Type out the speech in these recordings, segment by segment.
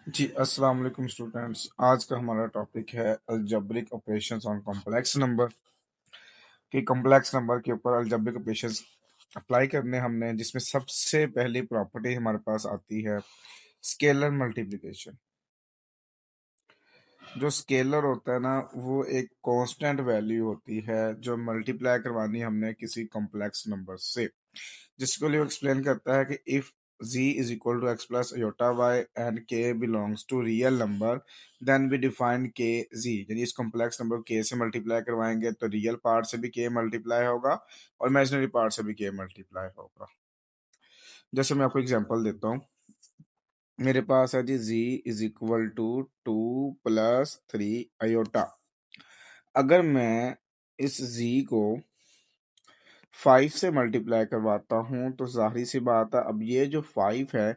जी, अस्सलाम वालेकुम स्टूडेंट्स। आज का हमारा टॉपिक है algebraic operations on complex number. कि कॉम्प्लेक्स नंबर के ऊपर अलजेब्रिक ऑपरेशंस अप्लाई करने हमने, जिसमें सबसे पहली प्रॉपर्टी हमारे पास आती है स्केलर मल्टीप्लिकेशन। जो स्केलर होता है ना, वो एक कांस्टेंट वैल्यू होती है जो मल्टीप्लाई करवानी हमने किसी कॉम्प्लेक्स नंबर से, जिसको लिए एक्सप्लेन करता है कि if z is equal to x plus iota y and k belongs to real number, then we define k z। यानी इस कॉम्प्लेक्स नंबर को k से मल्टीप्लाई करवाएंगे तो रियल पार्ट से भी k मल्टीप्लाई होगा और इमेजिनरी पार्ट से भी k मल्टीप्लाई होगा। जैसे मैं आपको एग्जांपल देता हूँ। मेरे पास है जी z इज इक्वल टू 2 + 3 अगर मैं इस z को 5 से मल्टीप्लाई करवाता हूँ तो जाहिर सी बात है, अब ये जो 5 है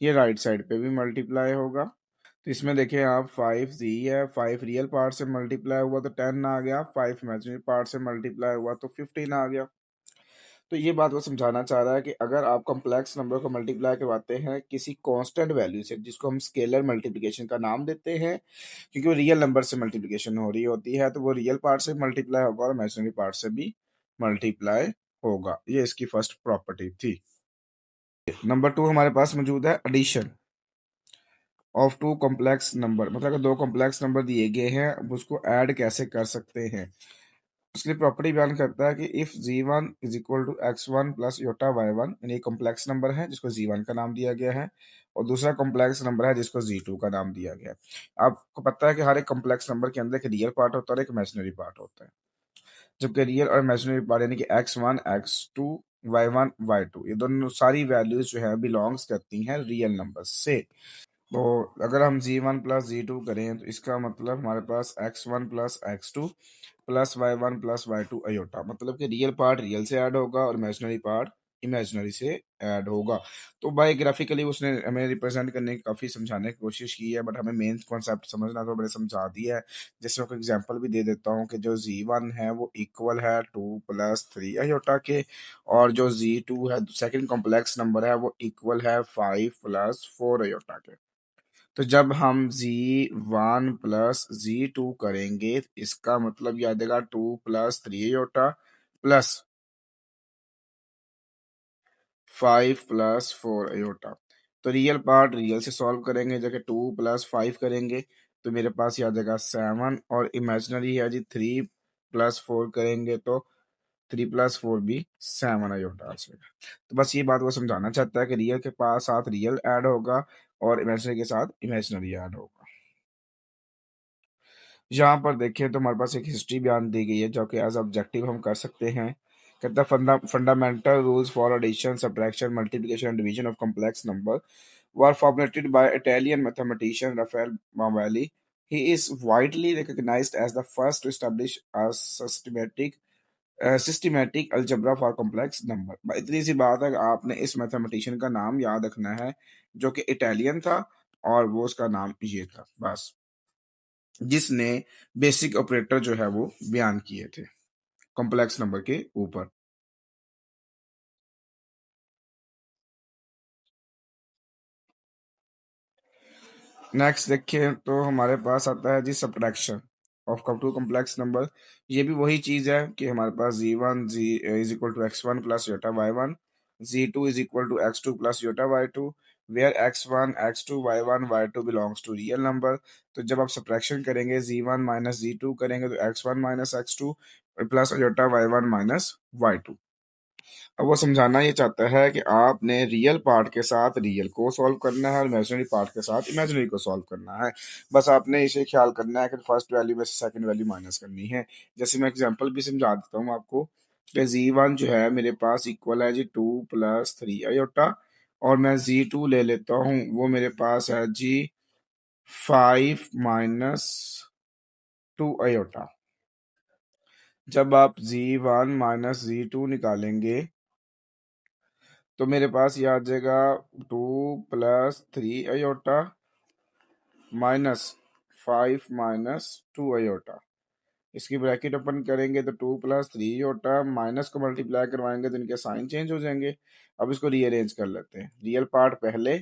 ये राइट साइड पे भी मल्टीप्लाई होगा। तो इसमें देखिए आप 5 जी है, 5 रियल पार्ट से मल्टीप्लाई हुआ तो 10 आ गया, 5 इमेजिनरी पार्ट से मल्टीप्लाई हुआ तो 15 आ गया। तो ये बात वो समझाना चाह रहा है कि अगर आप कॉम्प्लेक्स नंबर को मल्टीप्लाई करवाते हैं किसी कांस्टेंट वैल्यू से, जिसको हम स्केलर मल्टीप्लिकेशन का नाम देते हैं, क्योंकि वो रियल नंबर से मल्टीप्लिकेशन हो रही होती है, तो वो रियल पार्ट से मल्टीप्लाई होगा और इमेजिनरी पार्ट से भी मल्टीप्लाई होगा। ये इसकी फर्स्ट प्रॉपर्टी थी। नंबर 2 हमारे पास मौजूद है addition of two complex number. मतलब अगर दो कॉम्प्लेक्स नंबर दिए गए हैं, अब उसको ऐड कैसे कर सकते हैं। उसकी प्रॉपर्टी बयान करता है कि if z1 is equal to x1 plus iota y1, यानी कॉम्प्लेक्स नंबर है जिसको z1 का नाम दिया गया है और दूसरा कॉम्प्लेक्स नंबर है जिसको z2 का नाम दिया गया है। आपको पता है कि हर एक कॉम्प्लेक्स नंबर के अंदर एक रियल पार्ट होता है और एक इमेजिनरी पार्ट होता है। जबकि रियल और इमेजिनरी पार्ट यानी कि x1 x2 y1 y2, ये दोनों सारी वैल्यूज जो है बिलोंग्स करती हैं रियल नंबर से। तो अगर हम z1 प्लस z2 करें तो इसका मतलब हमारे पास x1 plus x2 plus y1 plus y2 iota, मतलब कि रियल पार्ट रियल से ऐड होगा और इमेजिनरी पार्ट इमेजिनरी से ऐड होगा। तो बाय ग्राफिकली उसने हमें रिप्रेजेंट करने की काफ़ी समझाने की कोशिश की है, बट हमें मेन कॉन्सेप्ट समझना तो बड़े समझा दिया है। जैसे मैं एग्जांपल भी दे देता हूँ कि जो z1 है वो इक्वल है 2 + 3 अयोटा के, और जो z2 है सेकंड कॉम्प्लेक्स नंबर है वो इक्वल है 5 + 4 अयोटा के। तो जब हम z1 प्लस z2 करेंगे तो इसका मतलब याद आएगा 2 + 3 योटा प्लस 5 + 4 अयोटा। तो रियल पार्ट रियल से सॉल्व करेंगे, जगह 2 + 5 करेंगे तो मेरे पास याद आएगा 7, और इमेजिनरी है जी 3 + 4 करेंगे तो 3 + 4 भी 7 अयोटा आ जाएगा। तो बस ये बात वो समझाना चाहता है कि रियल के पास साथ रियल ऐड होगा और इमेजिनरी के साथ इमेजिनरी ऐड होगा। यहाँ पर देखें तो हमारे पास एक हिस्ट्री बयान दी गई है जो कि एज ऑब्जेक्टिव हम कर सकते हैं। कहता है fundamental rules for addition subtraction multiplication and division of complex number were formulated by Italian mathematician Rafael Maveli. He is widely recognised as the first to establish a systematic algebra for complex number. इतनी सी बात है कि आपने इस mathematician का नाम याद रखना है जो कि इटालियन था, और वो उसका नाम ये था बस, जिसने बेसिक ऑपरेटर जो है वो बयान किए थे कॉम्प्लेक्स नंबर के ऊपर। नेक्स्ट देखिए तो हमारे पास आता है जी subtraction of two complex number. ये भी वही चीज है कि हमारे पास z1 जी is equal to x1 plus iota y1, z2 is equal to x2 plus iota y2, where x1 x2 y1 y2 belongs to real number. तो जब आप सब्ट्रैक्शन करेंगे z1 माइनस z2 करेंगे तो x1 minus x2 plus iota y1 minus y2। अब वो समझाना ये चाहता है कि आपने रियल पार्ट के साथ रियल को सॉल्व करना है और इमेजिनरी पार्ट के साथ इमेजिनरी को सॉल्व करना है। बस आपने इसे ख्याल करना है कि फर्स्ट वैल्यू में से सेकंड वैल्यू माइनस करनी है। जैसे मैं एग्जांपल भी समझा देता हूँ आपको कि z1 जो है मेरे पास इक्वल है जी 2 + 3 अयोटा, और मैं z2 ले लेता हूँ, वो मेरे पास है जी 5 - 2 अयोटा। जब आप z1 माइनस z2 निकालेंगे तो मेरे पास ये आ जाएगा 2 + 3 अयोटा -5 - 2 अयोटा। इसकी ब्रैकेट ओपन करेंगे तो 2 + 3 अयोटा, माइनस को मल्टीप्लाई करवाएंगे तो इनके साइन चेंज हो जाएंगे। अब इसको रीअरेंज कर लेते हैं, रियल पार्ट पहले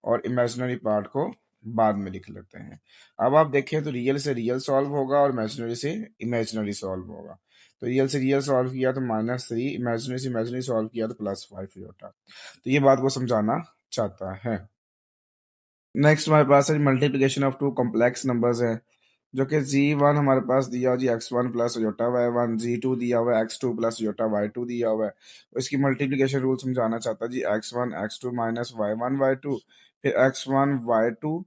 और इमेजिनरी पार्ट को बाद में लिख लेते हैं। अब आप देखें तो रियल से रियल सॉल्व होगा और इमेजिनरी से इमेजिनरी सॉल्व होगा। तो रियल से रियल सॉल्व किया तो -3, इमेजिनरी से इमेजिनरी सॉल्व किया तो +5 ही होता। तो ये बात वो समझाना चाहता है। नेक्स्ट हमारे पास है multiplication of two complex numbers है, जो कि z1 हमारे पास दिया हुआ जी x1 प्लस जोटा y1, z2 दिया हुआ है x2 प्लस जोटा y2 दिया हुआ है। तो इसकी मल्टीप्लिकेशन रूल समझाना चाहता है जी, x1 x2 minus y1 y2, फिर x1 y2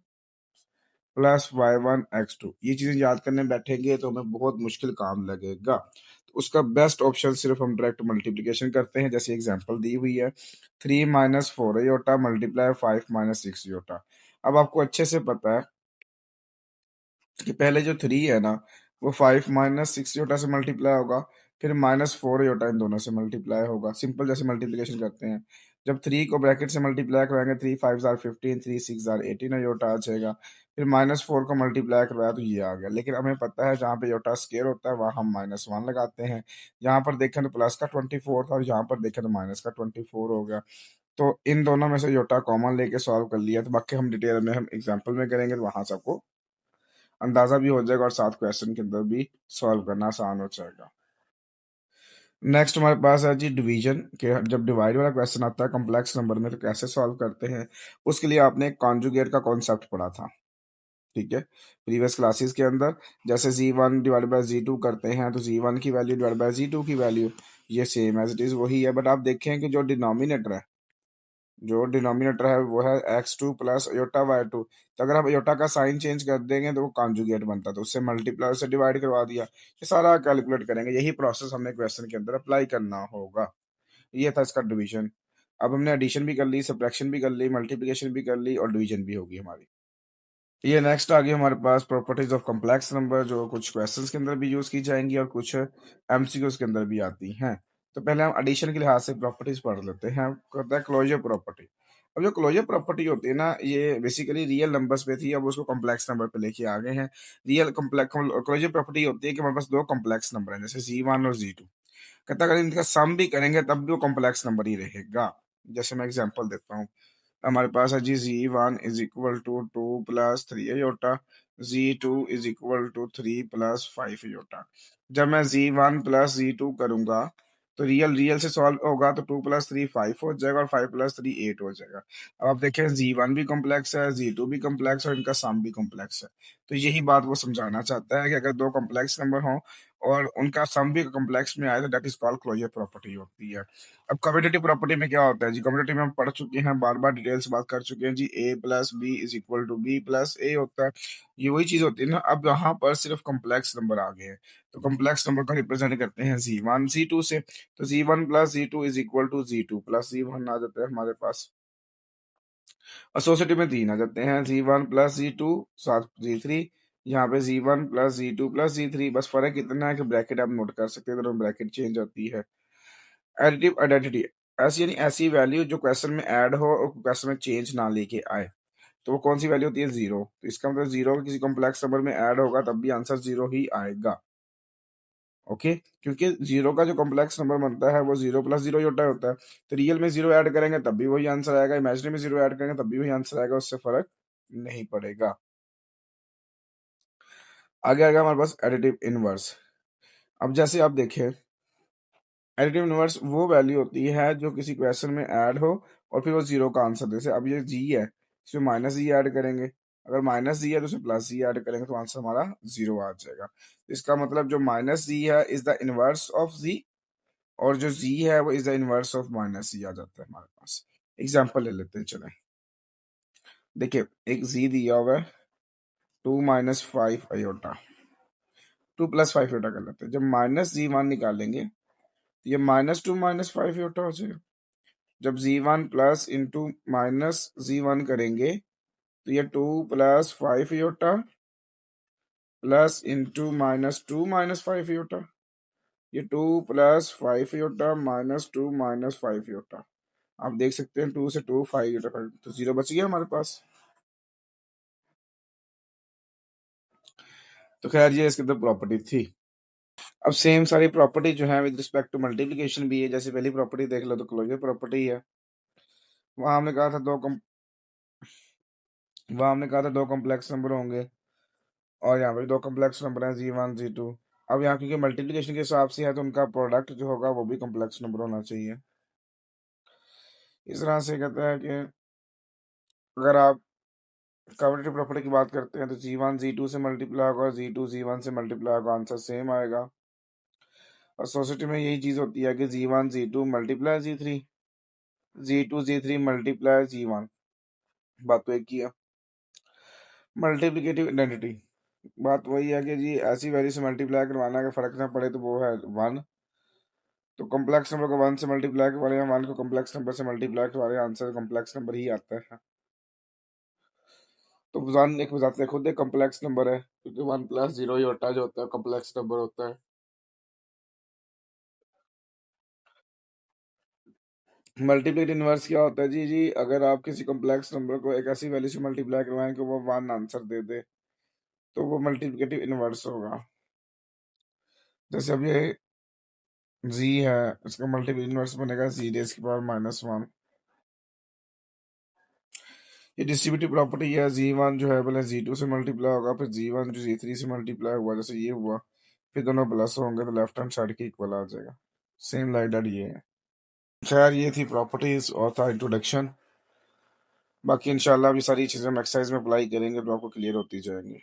plus y1 x2। ये चीजें याद करने बैठेंगे तो हमें बहुत मुश्किल काम लगेगा। तो उसका बेस्ट ऑप्शन सिर्फ हम डायरेक्ट मल्टीप्लिकेशन करते हैं, जैसे एग्जांपल दी हुई है 3 minus 4 iota multiply 5 minus 6 iota. अब आपको अच्छे से पता है कि पहले जो 3 है ना, वो 5 माइनस 6 योटा से मल्टीप्लाई होगा, फिर -4 योटा इन दोनों से मल्टीप्लाई होगा। सिंपल जैसे मल्टीप्लिकेशन करते हैं, जब 3 को ब्रैकेट से मल्टीप्लाई कराएंगे 3 5 जार 15, 3 6 जार 18 योटा आ जाएगा। फिर -4 को मल्टीप्लाई करवाया तो ये आ गया। लेकिन हमें पता है जहाँ पे योटा स्केयर होता है वहाँ हम -1 लगाते हैं। यहाँ पर देखें तो प्लस का 24 था और यहाँ पर देखें तो माइनस का 24 हो गया। तो इन दोनों में से योटा कॉमन लेके सॉल्व कर लिया। तो बाकी हम डिटेल में हम एग्जाम्पल में करेंगे तो वहां से आपको अंदाजा भी हो जाएगा और साथ क्वेश्चन के अंदर भी सॉल्व करना आसान हो जाएगा। नेक्स्ट हमारे पास है जी डिवीजन के, जब डिवाइड वाला क्वेश्चन आता है कॉम्प्लेक्स नंबर में तो कैसे सॉल्व करते हैं। उसके लिए आपने कॉन्जुगेट का कॉन्सेप्ट पढ़ा था, ठीक है, प्रीवियस क्लासेस के अंदर। जैसे z1 डिवाइड बाय z2 करते हैं तो z1 की वैल्यू डिवाइड बाय z2 की वैल्यू ये सेम एज इट इज वही है, बट आप देखें कि जो डिनोमिनेटर है वो है x2 प्लस योटा y2। तो अगर आप योटा का साइन चेंज कर देंगे तो वो कॉन्जुगेट बनता है, तो उससे मल्टीप्लाई से डिवाइड करवा दिया। ये सारा कैलकुलेट करेंगे, यही प्रोसेस हमें क्वेश्चन के अंदर अप्लाई करना होगा। ये था इसका डिवीजन। अब हमने एडिशन भी कर ली, सब्ट्रैक्शन भी कर ली, मल्टीप्लिकेशन भी कर ली और डिवीजन भी होगी हमारी। ये नेक्स्ट आ गई हमारे पास प्रॉपर्टीज ऑफ कॉम्प्लेक्स नंबर, जो कुछ क्वेश्चंस के अंदर भी यूज की जाएंगी और कुछ एमसीक्यूज के अंदर भी आती हैं। तो पहले हम एडिशन के लिहाज से प्रॉपर्टीज पढ़ लेते हैं। करता है क्लोजर प्रॉपर्टी। अब जो क्लोजर प्रॉपर्टी होती है ना, ये बेसिकली रियल नंबर्स पे थी, अब उसको कॉम्प्लेक्स नंबर पे लेके आ गए हैं। रियल कॉम्प्लेक्स क्लोजर प्रॉपर्टी होती है कि हमारे पास दो कॉम्प्लेक्स नंबर हैं, जैसे z1 और z2। कहता है अगर इनका सम भी करेंगे तब भी वो कॉम्प्लेक्स नंबर ही रहेगा। जैसे मैं एग्जांपल देता हूँ, हमारे पास है जी z1 is equal to 2 + 3 iota, z2 is equal to 3 + 5 iota. जब मैं z1 प्लस z2 करूंगा तो रियल रियल से सॉल्व होगा तो 2 + 3 5 हो जाएगा और 5 + 3 8 हो जाएगा। अब आप देखें z1 भी कॉम्प्लेक्स है, z2 भी कॉम्प्लेक्स है और इनका सम भी कॉम्प्लेक्स है। तो यही बात वो समझाना चाहता है कि अगर दो कॉम्प्लेक्स नंबर हों और उनका सम भी कॉम्प्लेक्स में आए तो that is called closure property होती है। अब कम्यूटेटिव प्रॉपर्टी में क्या होता है जी, कम्यूटेटिव में हम पढ़ चुके हैं, बार बार डिटेल से बात कर चुके हैं जी, a plus B is equal to B plus A होता है। ये वही चीज होती है ना, अब यहाँ पर सिर्फ कॉम्प्लेक्स नंबर आ गए हैं। तो कॉम्प्लेक्स नंबर को रिप्रेजेंट करते हैं z1 z2 से। तो z1 plus z2 is equal to z2 plus z1 आ जाता है हमारे पास। एसोसिएटिव में 3 आ जाते हैं, z1 प्लस z2 साथ z3। यहाँ पे z1 plus z2 plus z3, बस फर्क इतना है कि ब्रैकेट आप नोट कर सकते हैं, दोनों ब्रैकेट चेंज होती है। एडिटिव आइडेंटिटी ऐसी, यानी ऐसी वैल्यू जो क्वेश्चन में ऐड हो और क्वेश्चन में चेंज ना लेके आए। तो वो कौन सी वैल्यू होती है, जीरो। तो इसका मतलब जीरो किसी कॉम्प्लेक्स नंबर में ऐड होगा तब भी आंसर जीरो ही आएगा। ओके, क्योंकि जीरो का जो कॉम्प्लेक्स नंबर बनता है वो 0 + 0 होता है। तो रियल में जीरो ऐड करेंगे तब भी वही आंसर आएगा, इमेजिनरी में जीरो ऐड करेंगे तब भी वही आंसर आएगा, उससे फर्क नहीं पड़ेगा। आगे आएगा हमारे पास एडिटिव इनवर्स। अब जैसे आप देखें, एडिटिव इनवर्स वो वैल्यू होती है जो किसी क्वेश्चन में ऐड हो और फिर वो जीरो का आंसर दे। जैसे अब ये जी है, इसमें माइनस जी ऐड करेंगे, अगर माइनस जी है तो उसमें प्लस जी ऐड करेंगे तो आंसर हमारा जीरो आ जाएगा। इसका मतलब जो माइनस जी है is the inverse of Z, और जो जी है वो is the inverse of minus Z आ जाता है हमारे पास। एग्जाम्पल ले लेते हैं, चलें। देखिए, एक जी दिया हुआ है 2 - 5 अयोटा, 2 + 5 अयोटा कर लेते हैं। जब -z1 निकालेंगे तो ये -2 - 5 अयोटा हो जाएगा। जब z1 प्लस इंटू -z1 करेंगे तो ये 2 + 5 योटा प्लस इंटू -2 - 5 योटा, ये 2 + 5 योटा -2 - 5 योटा। आप देख सकते हैं 2 से 2 5 योटा, तो जीरो बच गया हमारे पास। तो खैर ये इसके अंदर प्रॉपर्टी थी। अब सेम सारी प्रॉपर्टी जो है विद रिस्पेक्ट टू मल्टीप्लिकेशन भी है। जैसे पहली प्रॉपर्टी देख लो तो क्लोजर प्रॉपर्टी है, वहां हमने कहा था वहाँ हमने कहा था दो कॉम्प्लेक्स नंबर होंगे, और यहाँ पे दो कॉम्प्लेक्स नंबर हैं, Z1 Z2। अब यहाँ क्योंकि मल्टीप्लिकेशन के हिसाब से है तो उनका प्रोडक्ट जो होगा वो भी कॉम्प्लेक्स नंबर होना चाहिए। इस तरह से कहते हैं कि अगर आप कम्यूटेटिव प्रॉपर्टी की बात करते हैं तो Z1 Z2 से मल्टीप्लाई होगा, Z2 Z1 से मल्टीप्लाई होगा, आंसर सेम आएगा। और सोसाइटी में यही चीज़ होती है कि Z1 Z2 multiply Z3, Z2 Z3 multiply Z1, बात तो एक ही है। मल्टीप्लिकेटिव आइडेंटिटी, बात वही है कि जी ऐसी वैल्यू से मल्टीप्लाई करवाना, अगर फर्क ना पड़े तो वो है 1। तो कॉम्प्लेक्स नंबर को 1 से मल्टीप्लाई करवा रहे हैं, 1 को कॉम्प्लेक्स नंबर से मल्टीप्लाई करवा रहे हैं, आंसर कॉम्प्लेक्स नंबर ही आता है। तो 1 एक बताते हैं खुद एक कॉम्प्लेक्स नंबर है, क्योंकि 1 + 0 ही होता है जो होता है कॉम्प्लेक्स नंबर होता है। मल्टीप्लिकेटिव इनवर्स क्या होता है जी? जी अगर आप किसी कॉम्प्लेक्स नंबर को एक ऐसी वैल्यू से मल्टीप्लाई करवाएं कि वो 1 आंसर दे दे, तो वो मल्टीप्लिकेटिव इनवर्स होगा। जैसे अब ये जी है, इसका मल्टीप्लिकेटिव इनवर्स बनेगा Z⁻⁻1। ये डिस्ट्रीब्यूटिव प्रॉपर्टी है, Z1 जो है पहले Z2 से मल्टीप्लाई होगा, फिर Z1 जो Z3 से मल्टीप्लाई हुआ, जैसे ये हुआ, फिर दोनों प्लस होंगे तो लेफ्ट हैंड साइड के इक्वल आ जाएगा। सेम लाइक दैट ये है। खैर ये थी प्रॉपर्टीज और था इंट्रोडक्शन। बाकी इंशाल्लाह अभी सारी चीज़ें हम एक्सरसाइज में अप्लाई करेंगे तो आपको क्लियर होती जाएंगी।